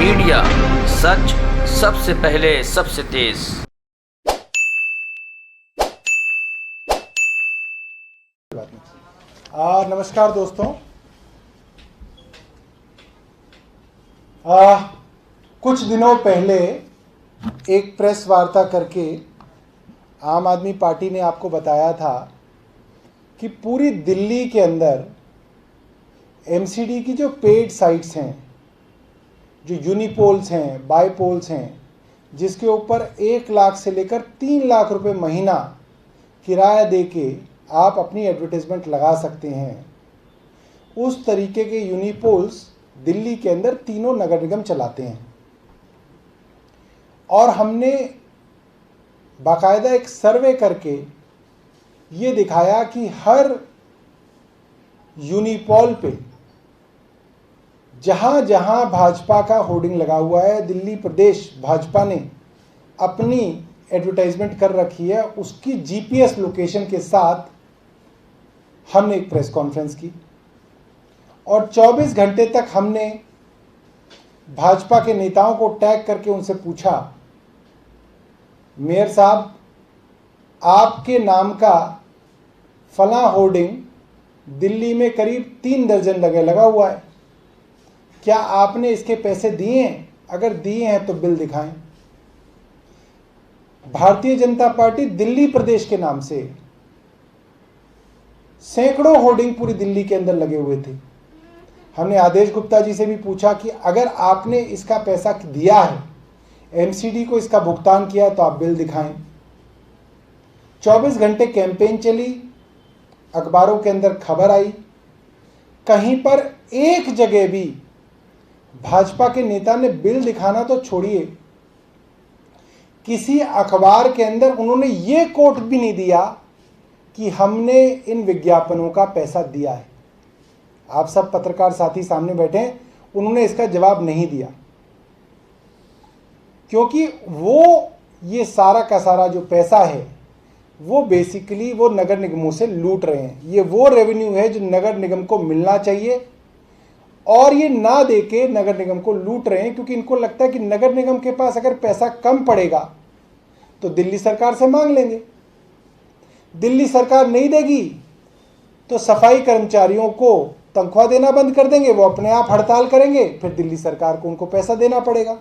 Media, सच सबसे पहले सबसे तेज। नमस्कार दोस्तों। कुछ दिनों पहले एक प्रेस वार्ता करके आम आदमी पार्टी ने आपको बताया था कि पूरी दिल्ली के अंदर एमसीडी की जो पेड साइट्स हैं, जो यूनिपोल्स हैं, बाईपोल्स हैं, जिसके ऊपर 1 लाख से लेकर 3 लाख रुपए महीना किराया देके आप अपनी एडवर्टाइजमेंट लगा सकते हैं, उस तरीके के यूनिपोल्स दिल्ली के अंदर तीनों नगर निगम चलाते हैं। और हमने बाकायदा एक सर्वे करके ये दिखाया कि हर यूनिपोल पे जहाँ जहाँ भाजपा का होर्डिंग लगा हुआ है, दिल्ली प्रदेश भाजपा ने अपनी एडवर्टाइजमेंट कर रखी है, उसकी जीपीएस लोकेशन के साथ हमने एक प्रेस कॉन्फ्रेंस की और 24 घंटे तक हमने भाजपा के नेताओं को टैग करके उनसे पूछा, मेयर साहब, आपके नाम का फला होर्डिंग दिल्ली में करीब 3 दर्जन लगा हुआ है, क्या आपने इसके पैसे दिए हैं? अगर दिए हैं तो बिल दिखाएं। भारतीय जनता पार्टी दिल्ली प्रदेश के नाम से सैकड़ों होर्डिंग पूरी दिल्ली के अंदर लगे हुए थे। हमने आदेश गुप्ता जी से भी पूछा कि अगर आपने इसका पैसा दिया है, एमसीडी को इसका भुगतान किया, तो आप बिल दिखाएं। 24 घंटे कैंपेन चली, अखबारों के अंदर खबर आई, कहीं पर एक जगह भी भाजपा के नेता ने बिल दिखाना तो छोड़िए, किसी अखबार के अंदर उन्होंने ये कोट भी नहीं दिया कि हमने इन विज्ञापनों का पैसा दिया है। आप सब पत्रकार साथी सामने बैठे हैं, उन्होंने इसका जवाब नहीं दिया, क्योंकि वो ये सारा का सारा जो पैसा है वो बेसिकली वो नगर निगमों से लूट रहे हैं। ये वो रेवेन्यू है जो नगर निगम को मिलना चाहिए और ये ना देके नगर निगम को लूट रहे हैं, क्योंकि इनको लगता है कि नगर निगम के पास अगर पैसा कम पड़ेगा तो दिल्ली सरकार से मांग लेंगे, दिल्ली सरकार नहीं देगी तो सफाई कर्मचारियों को तनख्वाह देना बंद कर देंगे, वो अपने आप हड़ताल करेंगे, फिर दिल्ली सरकार को उनको पैसा देना पड़ेगा।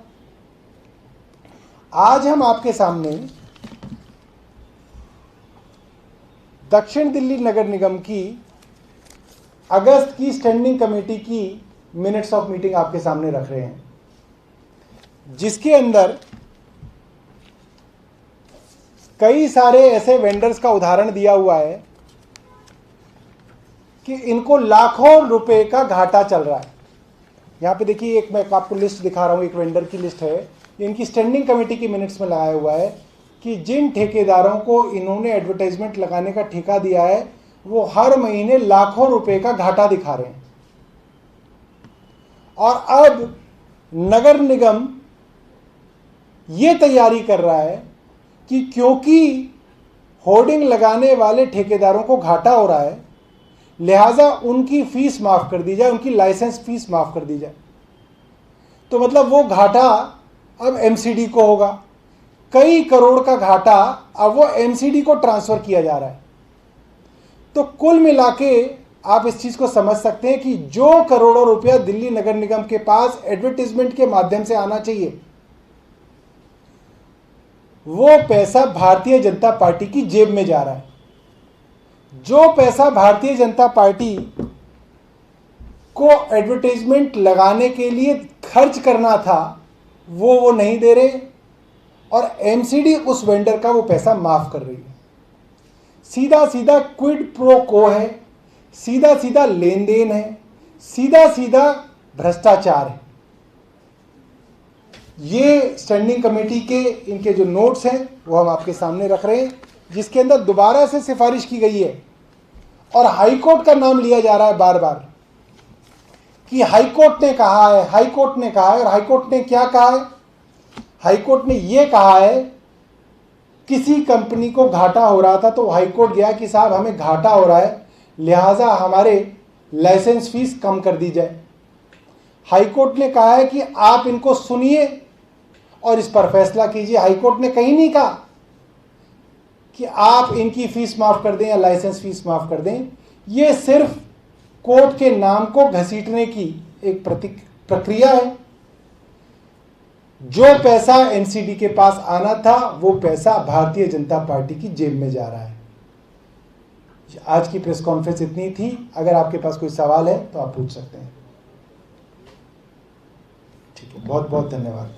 आज हम आपके सामने दक्षिण दिल्ली नगर निगम की अगस्त की स्टैंडिंग कमेटी की मिनट्स ऑफ मीटिंग आपके सामने रख रहे हैं, जिसके अंदर कई सारे ऐसे वेंडर्स का उदाहरण दिया हुआ है कि इनको लाखों रुपए का घाटा चल रहा है। यहां पे देखिए, एक मैं आपको लिस्ट दिखा रहा हूं, एक वेंडर की लिस्ट है, इनकी स्टैंडिंग कमेटी की मिनट्स में लगाया हुआ है कि जिन ठेकेदारों को इन्होंने एडवर्टाइजमेंट लगाने का ठेका दिया है वो हर महीने लाखों रुपए का घाटा दिखा रहे हैं। और अब नगर निगम ये तैयारी कर रहा है कि क्योंकि होर्डिंग लगाने वाले ठेकेदारों को घाटा हो रहा है, लिहाजा उनकी फीस माफ कर दी जाए, उनकी लाइसेंस फीस माफ कर दी जाए। तो मतलब वो घाटा अब एमसीडी को होगा, कई करोड़ का घाटा अब वो एमसीडी को ट्रांसफर किया जा रहा है। तो कुल मिला के आप इस चीज को समझ सकते हैं कि जो करोड़ों रुपया दिल्ली नगर निगम के पास एडवर्टाइजमेंट के माध्यम से आना चाहिए, वो पैसा भारतीय जनता पार्टी की जेब में जा रहा है। जो पैसा भारतीय जनता पार्टी को एडवर्टाइजमेंट लगाने के लिए खर्च करना था वो नहीं दे रहे, और एमसीडी उस वेंडर का वो पैसा माफ कर रही है। सीधा सीधा क्विड प्रो को है, सीधा सीधा लेन देन है, सीधा सीधा भ्रष्टाचार है। ये स्टैंडिंग कमेटी के इनके जो नोट्स हैं वो हम आपके सामने रख रहे हैं, जिसके अंदर दोबारा से सिफारिश की गई है और हाईकोर्ट का नाम लिया जा रहा है बार बार कि हाईकोर्ट ने कहा है, हाईकोर्ट ने कहा है। और हाईकोर्ट ने क्या कहा है? हाईकोर्ट ने यह कहा है, किसी कंपनी को घाटा हो रहा था तो हाईकोर्ट गया कि साहब हमें घाटा हो रहा है, लिहाजा हमारे लाइसेंस फीस कम कर दी जाए। हाईकोर्ट ने कहा है कि आप इनको सुनिए और इस पर फैसला कीजिए। हाईकोर्ट ने कहीं नहीं कहा कि आप इनकी फीस माफ कर दें या लाइसेंस फीस माफ कर दें। ये सिर्फ कोर्ट के नाम को घसीटने की एक प्रक्रिया है। जो पैसा एनसीडी के पास आना था वो पैसा भारतीय जनता पार्टी की जेब में जा रहा है। आज की प्रेस कॉन्फ्रेंस इतनी थी। अगर आपके पास कोई सवाल है तो आप पूछ सकते हैं। ठीक है, बहुत बहुत धन्यवाद।